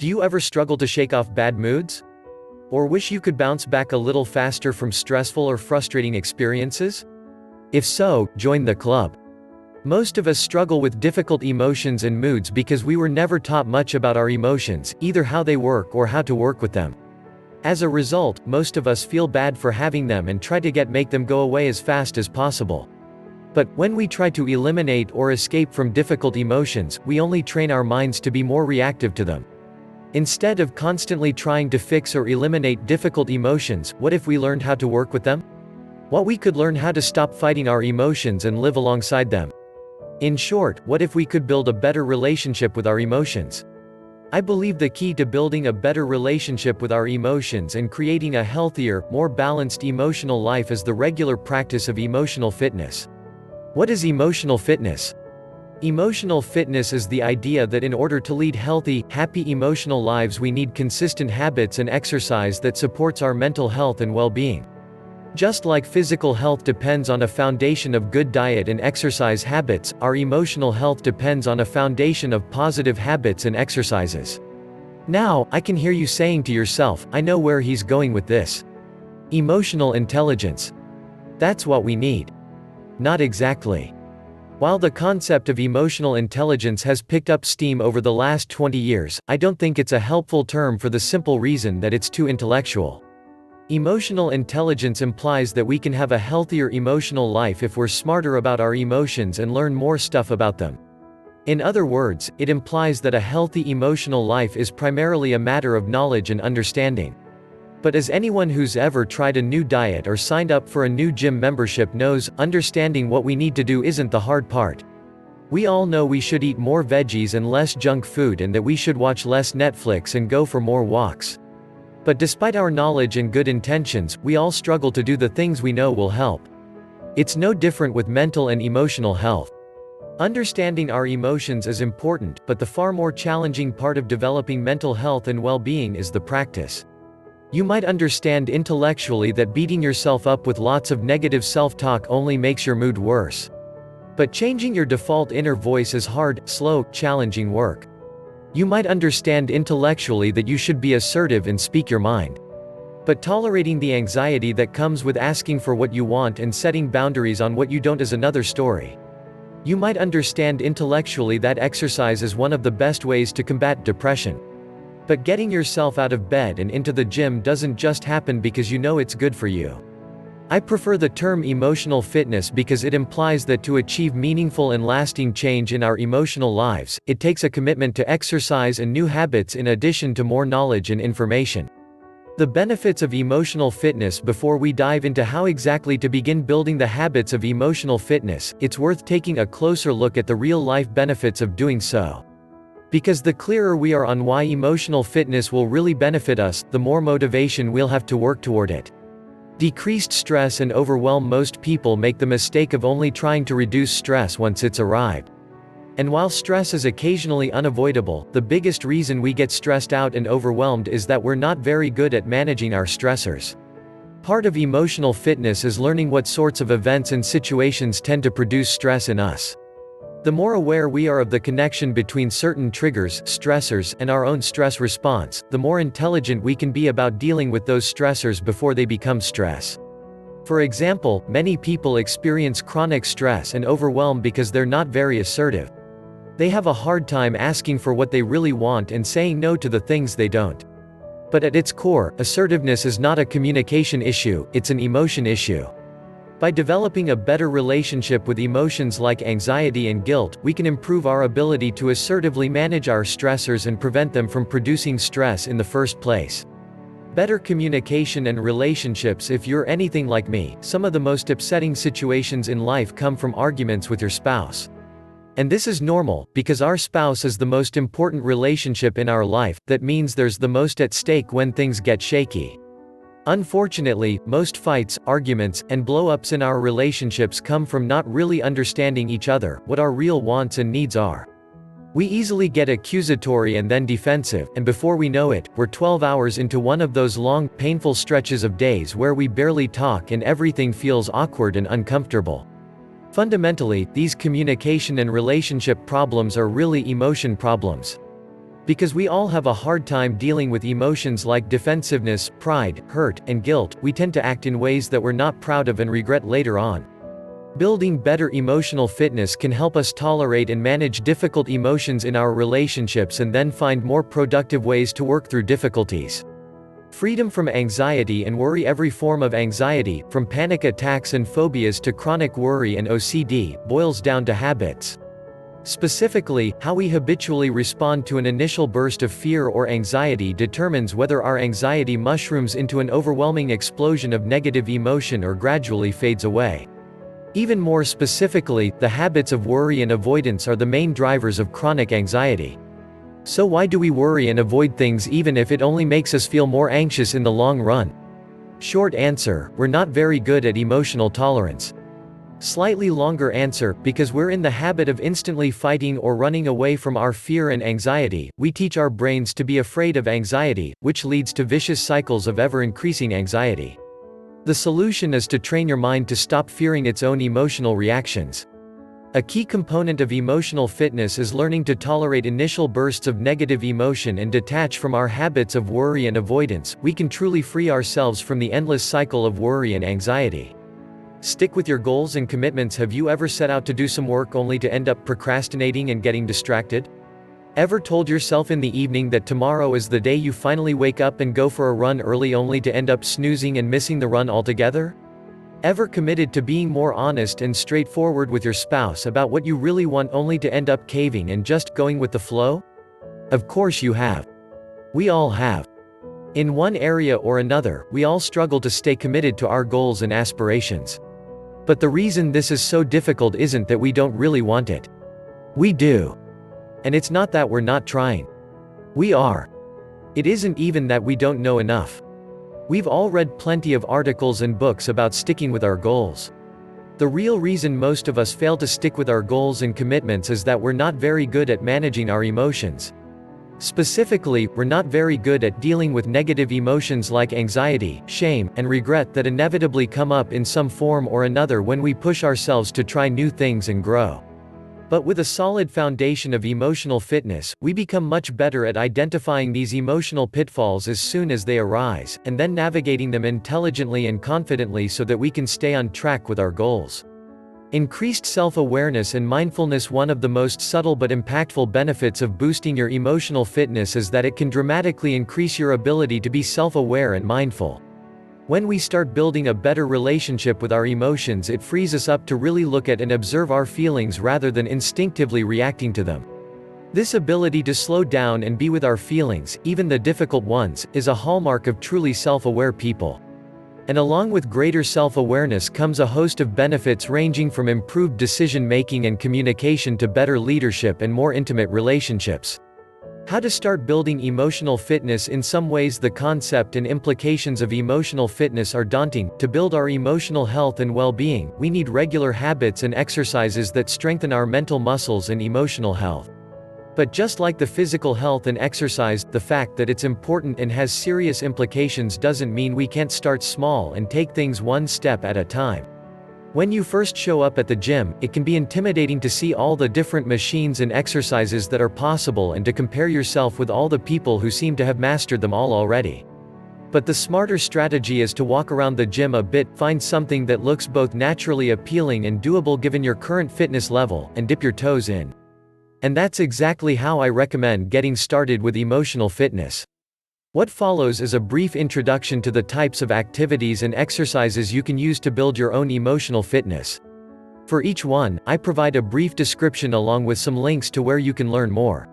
Do you ever struggle to shake off bad moods? Or wish you could bounce back a little faster from stressful or frustrating experiences? If so, join the club. Most of us struggle with difficult emotions and moods because we were never taught much about our emotions, either how they work or how to work with them. As a result, most of us feel bad for having them and try to make them go away as fast as possible. But, when we try to eliminate or escape from difficult emotions, we only train our minds to be more reactive to them. Instead of constantly trying to fix or eliminate difficult emotions, what if we learned how to work with them? What we could learn how to stop fighting our emotions and live alongside them. In short, what if we could build a better relationship with our emotions? I believe the key to building a better relationship with our emotions and creating a healthier, more balanced emotional life is the regular practice of emotional fitness. What is emotional fitness? Emotional fitness is the idea that in order to lead healthy, happy emotional lives we need consistent habits and exercise that supports our mental health and well-being. Just like physical health depends on a foundation of good diet and exercise habits, our emotional health depends on a foundation of positive habits and exercises. Now, I can hear you saying to yourself, I know where he's going with this. Emotional intelligence. That's what we need. Not exactly. While the concept of emotional intelligence has picked up steam over the last 20 years, I don't think it's a helpful term for the simple reason that it's too intellectual. Emotional intelligence implies that we can have a healthier emotional life if we're smarter about our emotions and learn more stuff about them. In other words, it implies that a healthy emotional life is primarily a matter of knowledge and understanding. But as anyone who's ever tried a new diet or signed up for a new gym membership knows, understanding what we need to do isn't the hard part. We all know we should eat more veggies and less junk food and that we should watch less Netflix and go for more walks. But despite our knowledge and good intentions, we all struggle to do the things we know will help. It's no different with mental and emotional health. Understanding our emotions is important, but the far more challenging part of developing mental health and well-being is the practice. You might understand intellectually that beating yourself up with lots of negative self-talk only makes your mood worse. But changing your default inner voice is hard, slow, challenging work. You might understand intellectually that you should be assertive and speak your mind. But tolerating the anxiety that comes with asking for what you want and setting boundaries on what you don't is another story. You might understand intellectually that exercise is one of the best ways to combat depression. But getting yourself out of bed and into the gym doesn't just happen because you know it's good for you. I prefer the term emotional fitness because it implies that to achieve meaningful and lasting change in our emotional lives, it takes a commitment to exercise and new habits in addition to more knowledge and information. The benefits of emotional fitness. Before we dive into how exactly to begin building the habits of emotional fitness, it's worth taking a closer look at the real-life benefits of doing so. Because the clearer we are on why emotional fitness will really benefit us, the more motivation we'll have to work toward it. Decreased stress and overwhelm. Most people make the mistake of only trying to reduce stress once it's arrived. And while stress is occasionally unavoidable, the biggest reason we get stressed out and overwhelmed is that we're not very good at managing our stressors. Part of emotional fitness is learning what sorts of events and situations tend to produce stress in us. The more aware we are of the connection between certain triggers, stressors, and our own stress response, the more intelligent we can be about dealing with those stressors before they become stress. For example, many people experience chronic stress and overwhelm because they're not very assertive. They have a hard time asking for what they really want and saying no to the things they don't. But at its core, assertiveness is not a communication issue, it's an emotion issue. By developing a better relationship with emotions like anxiety and guilt, we can improve our ability to assertively manage our stressors and prevent them from producing stress in the first place. Better communication and relationships. If you're anything like me, some of the most upsetting situations in life come from arguments with your spouse. And this is normal, because our spouse is the most important relationship in our life. That means there's the most at stake when things get shaky. Unfortunately, most fights, arguments, and blow-ups in our relationships come from not really understanding each other, what our real wants and needs are. We easily get accusatory and then defensive, and before we know it, we're 12 hours into one of those long, painful stretches of days where we barely talk and everything feels awkward and uncomfortable. Fundamentally, these communication and relationship problems are really emotion problems. Because we all have a hard time dealing with emotions like defensiveness, pride, hurt, and guilt, we tend to act in ways that we're not proud of and regret later on. Building better emotional fitness can help us tolerate and manage difficult emotions in our relationships and then find more productive ways to work through difficulties. Freedom from anxiety and worry. Every form of anxiety, from panic attacks and phobias to chronic worry and OCD, boils down to habits. Specifically, how we habitually respond to an initial burst of fear or anxiety determines whether our anxiety mushrooms into an overwhelming explosion of negative emotion or gradually fades away. Even more specifically, the habits of worry and avoidance are the main drivers of chronic anxiety. So why do we worry and avoid things even if it only makes us feel more anxious in the long run? Short answer, we're not very good at emotional tolerance. Slightly longer answer, because we're in the habit of instantly fighting or running away from our fear and anxiety, we teach our brains to be afraid of anxiety, which leads to vicious cycles of ever-increasing anxiety. The solution is to train your mind to stop fearing its own emotional reactions. A key component of emotional fitness is learning to tolerate initial bursts of negative emotion and detach from our habits of worry and avoidance. We can truly free ourselves from the endless cycle of worry and anxiety. Stick with your goals and commitments. Have you ever set out to do some work only to end up procrastinating and getting distracted? Ever told yourself in the evening that tomorrow is the day you finally wake up and go for a run early only to end up snoozing and missing the run altogether? Ever committed to being more honest and straightforward with your spouse about what you really want only to end up caving and just going with the flow? Of course you have. We all have. In one area or another, we all struggle to stay committed to our goals and aspirations. But the reason this is so difficult isn't that we don't really want it. We do. And it's not that we're not trying. We are. It isn't even that we don't know enough. We've all read plenty of articles and books about sticking with our goals. The real reason most of us fail to stick with our goals and commitments is that we're not very good at managing our emotions. Specifically, we're not very good at dealing with negative emotions like anxiety, shame, and regret that inevitably come up in some form or another when we push ourselves to try new things and grow. But with a solid foundation of emotional fitness, we become much better at identifying these emotional pitfalls as soon as they arise, and then navigating them intelligently and confidently so that we can stay on track with our goals. Increased self-awareness and mindfulness. One of the most subtle but impactful benefits of boosting your emotional fitness is that it can dramatically increase your ability to be self-aware and mindful. When we start building a better relationship with our emotions, it frees us up to really look at and observe our feelings rather than instinctively reacting to them. This ability to slow down and be with our feelings, even the difficult ones, is a hallmark of truly self-aware people. And along with greater self-awareness comes a host of benefits ranging from improved decision-making and communication to better leadership and more intimate relationships. How to start building emotional fitness. In some ways, the concept and implications of emotional fitness are daunting. To build our emotional health and well-being, we need regular habits and exercises that strengthen our mental muscles and emotional health. But just like the physical health and exercise, the fact that it's important and has serious implications doesn't mean we can't start small and take things one step at a time. When you first show up at the gym, it can be intimidating to see all the different machines and exercises that are possible and to compare yourself with all the people who seem to have mastered them all already. But the smarter strategy is to walk around the gym a bit, find something that looks both naturally appealing and doable given your current fitness level, and dip your toes in. And that's exactly how I recommend getting started with emotional fitness. What follows is a brief introduction to the types of activities and exercises you can use to build your own emotional fitness. For each one, I provide a brief description along with some links to where you can learn more.